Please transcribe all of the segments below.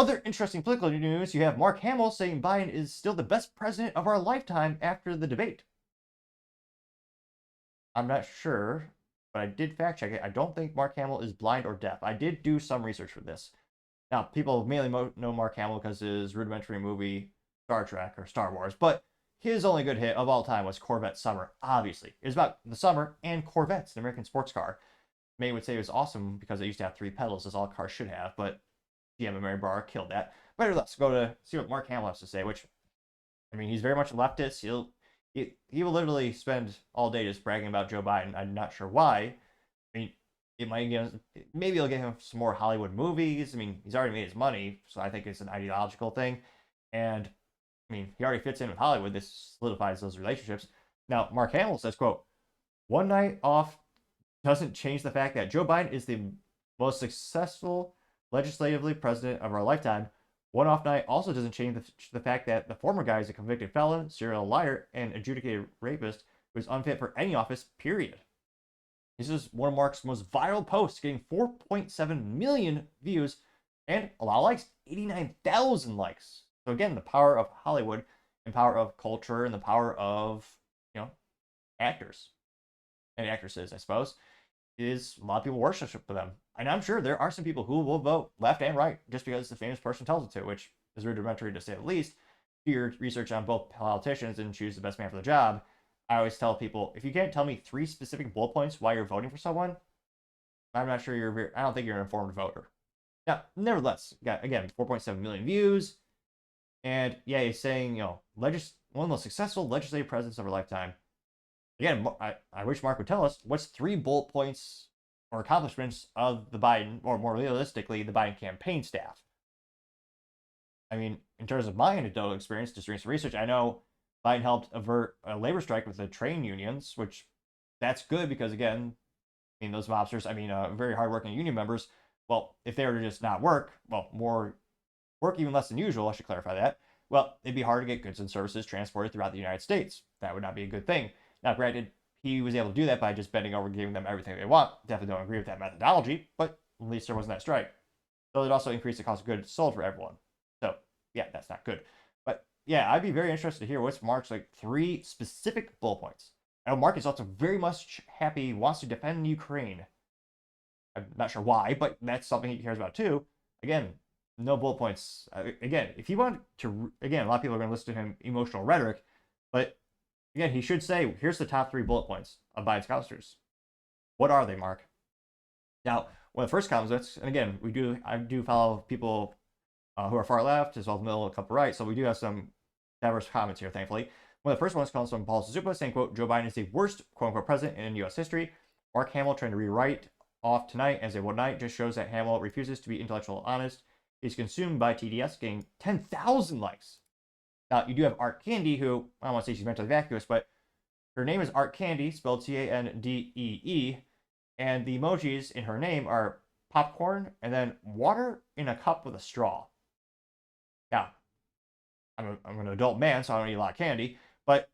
Other interesting political news, you have Mark Hamill saying Biden is still the best president of our lifetime after the debate. I'm not sure, but I did fact check it. I don't think Mark Hamill is blind or deaf. I did do some research for this. Now, people mainly know Mark Hamill because his rudimentary movie Star Trek or Star Wars, but his only good hit of all time was Corvette Summer, obviously. It was about the summer and Corvettes, the American sports car. May would say it was awesome because it used to have 3 pedals, as all cars should have, but GM and Mary Barr killed that. But let's go to see what Mark Hamill has to say, which, I mean, he's very much a leftist. He will literally spend all day just bragging about Joe Biden. I'm not sure why. I mean, it might get, maybe it'll get him some more Hollywood movies. I mean, he's already made his money, so I think it's an ideological thing. And I mean, he already fits in with Hollywood. This solidifies those relationships. Now, Mark Hamill says, quote, "One night off doesn't change the fact that Joe Biden is the most successful legislatively president of our lifetime. One off night also doesn't change the fact that the former guy is a convicted felon, serial liar, and adjudicated rapist who is unfit for any office, period." This is one of Mark's most viral posts, getting 4.7 million views and a lot of likes, 89,000 likes. So again, the power of Hollywood and power of culture and the power of, actors and actresses, I suppose, is a lot of people worship them. And I'm sure there are some people who will vote left and right just because the famous person tells it to, which is rudimentary to say the least. Do your research on both politicians and choose the best man for the job. I always tell people, if you can't tell me 3 specific bullet points why you're voting for someone, I'm not sure I don't think you're an informed voter. Now, nevertheless, again, 4.7 million views. And yeah, he's saying, one of the most successful legislative presidents of our lifetime. Again, I wish Mark would tell us what's 3 bullet points or accomplishments of the Biden, or more realistically, the Biden campaign staff. I mean, in terms of my anecdotal experience, just doing some research, I know Biden helped avert a labor strike with the train unions, which that's good because, again, those mobsters, very hardworking union members, well, if they were to just not work, more work even less than usual, I should clarify that, well, it'd be hard to get goods and services transported throughout the United States. That would not be a good thing. Now, granted, he was able to do that by just bending over and giving them everything they want. Definitely don't agree with that methodology, but at least there wasn't that strike. So it also increased the cost of goods sold for everyone. So, yeah, that's not good. But, yeah, I'd be very interested to hear what's Mark's 3 specific bullet points. I know Mark is also very much happy, wants to defend Ukraine. I'm not sure why, but that's something he cares about too. Again, no bullet points. Again, if you want to, a lot of people are going to listen to him emotional rhetoric, but again, he should say, here's the top 3 bullet points of Biden's accomplishments. What are they, Mark? Now, one of the first comments, and again, I do follow people who are far left as well as middle, a couple right, so we do have some diverse comments here, thankfully. One of the first ones comes from Paul Suzupa saying, quote, "Joe Biden is the worst, quote-unquote, president in U.S. history. Mark Hamill trying to rewrite off tonight as a one night just shows that Hamill refuses to be intellectual honest. He's consumed by TDS, getting 10,000 likes." Now, you do have Art Candy, who, I don't want to say she's mentally vacuous, but her name is Art Candy, spelled Candee, and the emojis in her name are popcorn and then water in a cup with a straw. Now, I'm an adult man, so I don't eat a lot of candy, but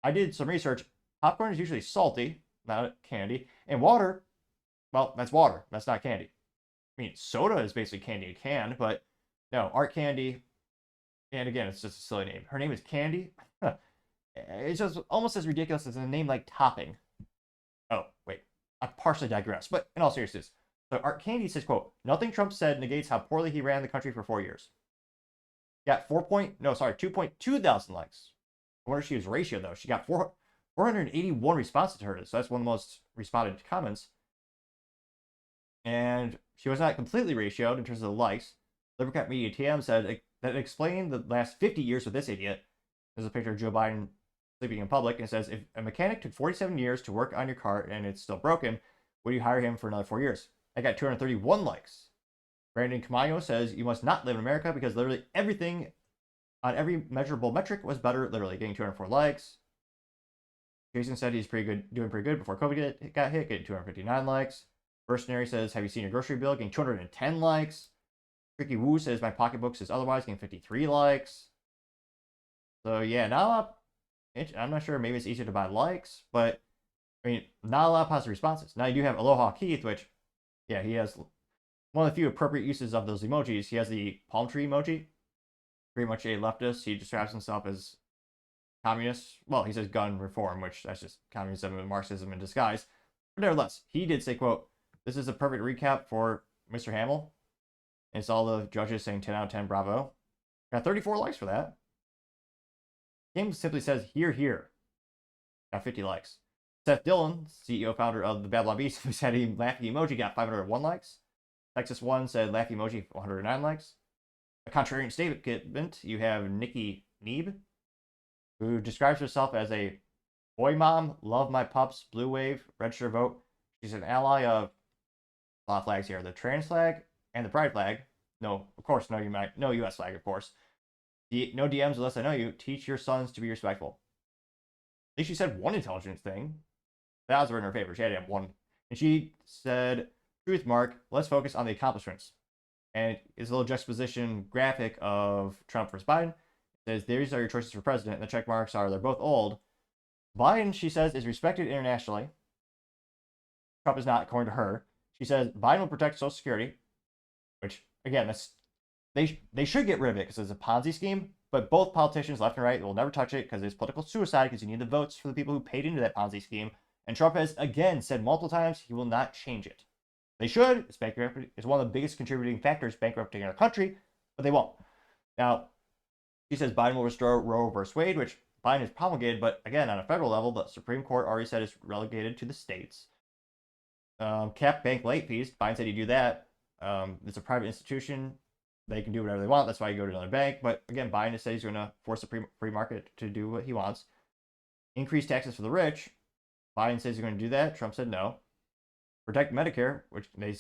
I did some research. Popcorn is usually salty, not candy, and water, well, that's water. That's not candy. I mean, soda is basically candy in a can, but no, Art Candy, and again, it's just a silly name. Her name is Candy. It's just almost as ridiculous as a name like Topping. Oh, wait, I partially digress, but in all seriousness, so Art Candy says, quote, "Nothing Trump said negates how poorly he ran the country for 4 years." Got 2.2 thousand likes. I wonder if she was ratio, though. She got 481 responses to her, so that's one of the most responded comments. And she was not completely ratioed in terms of the likes. Libercat Media TM said that explained the last 50 years with this idiot. There's a picture of Joe Biden sleeping in public, and it says, "If a mechanic took 47 years to work on your car and it's still broken, would you hire him for another 4 years?" I got 231 likes. Brandon Camayo says, "You must not live in America because literally everything on every measurable metric was better," literally getting 204 likes. Jason said he's doing pretty good before COVID got hit, getting 259 likes. Mercenary says, "Have you seen your grocery bill?" Getting 210 likes. Tricky Woo says, "My pocketbook says otherwise," getting 53 likes. So yeah, not a lot. I'm not sure, maybe it's easier to buy likes, but I mean, not a lot of positive responses. Now you do have Aloha Keith, which, yeah, he has one of the few appropriate uses of those emojis. He has the palm tree emoji, pretty much a leftist. He describes himself as communist. Well, he says gun reform, which that's just communism and Marxism in disguise. But nevertheless, he did say, quote, "This is a perfect recap for Mr. Hamill." And it's all the judges saying 10 out of 10, bravo. Got 34 likes for that. Game simply says, here, here. Got 50 likes. Seth Dillon, CEO founder of the Babylon Beast, who said he laughing emoji, got 501 likes. Texas One said laughing emoji, 109 likes. A contrarian statement, you have Nikki Neeb, who describes herself as a boy mom, love my pups, blue wave, register vote. She's an ally of a lot of flags here. The trans flag and the pride flag. No, of course, no US flag, of course. No DMs unless I know you. Teach your sons to be respectful. At least she said one intelligent thing. The odds were in her favor. She had to have one. And she said, truth, Mark, let's focus on the accomplishments. And it's a little juxtaposition graphic of Trump versus Biden. It says, these are your choices for president. And the check marks are, they're both old. Biden, she says, is respected internationally. Trump is not, according to her. She says, Biden will protect Social Security, which, again, that's they should get rid of it because it's a Ponzi scheme. But both politicians, left and right, will never touch it because it's political suicide because you need the votes for the people who paid into that Ponzi scheme. And Trump has, again, said multiple times he will not change it. They should. It's one of the biggest contributing factors bankrupting our country, but they won't. Now, she says Biden will restore Roe versus Wade, which Biden has promulgated, but again, on a federal level, the Supreme Court already said it's relegated to the states. Cap bank late fees. Biden said he'd do that. It's a private institution. They can do whatever they want. That's why you go to another bank. But again, Biden says he's going to force the free market to do what he wants. Increase taxes for the rich. Biden says he's going to do that. Trump said no. Protect Medicare, which they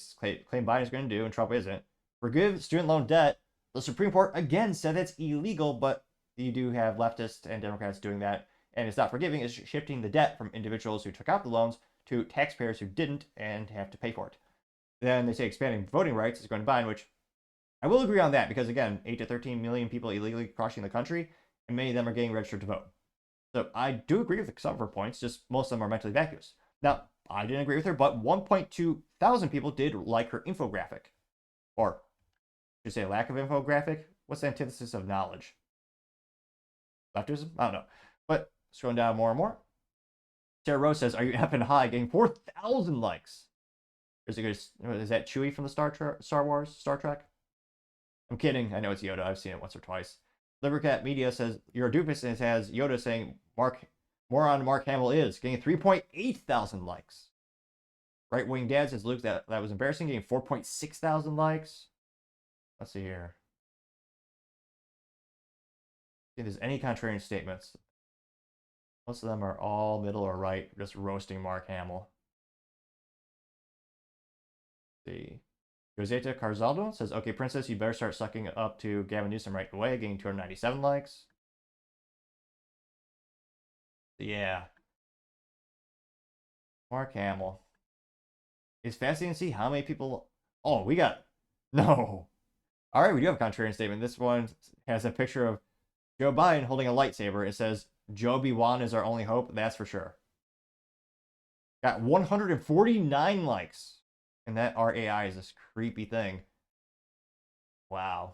claim Biden is going to do, and Trump isn't. Forgive student loan debt. The Supreme Court again said that's illegal, but you do have leftists and Democrats doing that. And it's not forgiving, it's shifting the debt from individuals who took out the loans to taxpayers who didn't and have to pay for it. Then they say expanding voting rights is going to Biden, which I will agree on that because, again, 8 to 13 million people illegally crossing the country, and many of them are getting registered to vote. So I do agree with some of her points, just most of them are mentally vacuous. Now, I didn't agree with her, but 1.2 thousand people did like her infographic. Or, I should say lack of infographic. What's the antithesis of knowledge? Leftism? I don't know. But scrolling down more and more. Sarah Rose says, are you effing high? Getting 4,000 likes. Is that Chewie from the Star Wars, Star Trek? I'm kidding. I know it's Yoda. I've seen it once or twice. Livercat Media says, you're a doofus, and it has Yoda saying, moron Mark Hamill is, getting 3.8 thousand likes. Right Wing Dad says, Luke, that was embarrassing, getting 4.6 thousand likes. Let's see here. If there's any contrarian statements, most of them are all middle or right, just roasting Mark Hamill. Let's see. Joseta Carzaldo says, okay, Princess, you better start sucking up to Gavin Newsom right away, getting 297 likes. Yeah. Mark Hamill. It's fascinating to see how many people... Oh, we got... No. All right, we do have a contrarian statement. This one has a picture of Joe Biden holding a lightsaber. It says, Joe B1 is our only hope. That's for sure. Got 149 likes. And that RAI is this creepy thing. Wow.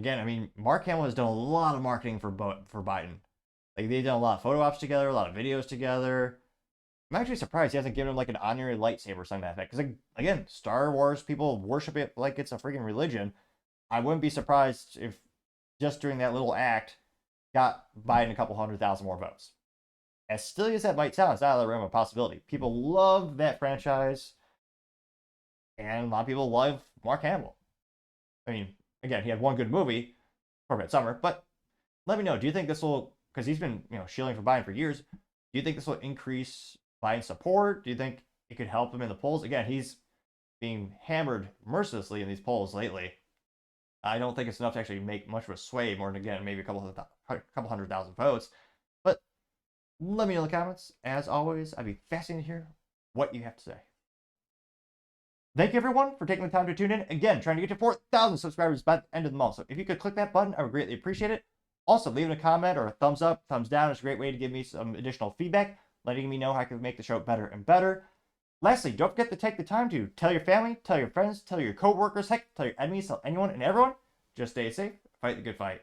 Again, I mean, Mark Hamill has done a lot of marketing for Biden. Like, they've done a lot of photo ops together, a lot of videos together. I'm actually surprised he hasn't given him like an honorary lightsaber or something like that. Because, like, again, Star Wars people worship it like it's a freaking religion. I wouldn't be surprised if just doing that little act got Biden a couple 100,000 more votes. As silly as that might sound, it's not out of the realm of possibility. People love that franchise, and a lot of people love Mark Hamill. I mean, again, he had one good movie, Corvette Summer, but let me know, do you think this will, because he's been, shilling for Biden for years, do you think this will increase Biden's support? Do you think it could help him in the polls? Again, he's being hammered mercilessly in these polls lately. I don't think it's enough to actually make much of a sway, more than, again, maybe a couple 100,000 votes. But let me know in the comments. As always, I'd be fascinated to hear what you have to say. Thank you, everyone, for taking the time to tune in. Again, trying to get to 4,000 subscribers by the end of the month. So if you could click that button, I would greatly appreciate it. Also, leaving a comment or a thumbs up, thumbs down is a great way to give me some additional feedback, letting me know how I can make the show better and better. Lastly, don't forget to take the time to tell your family, tell your friends, tell your coworkers, heck, tell your enemies, tell anyone and everyone. Just stay safe, fight the good fight.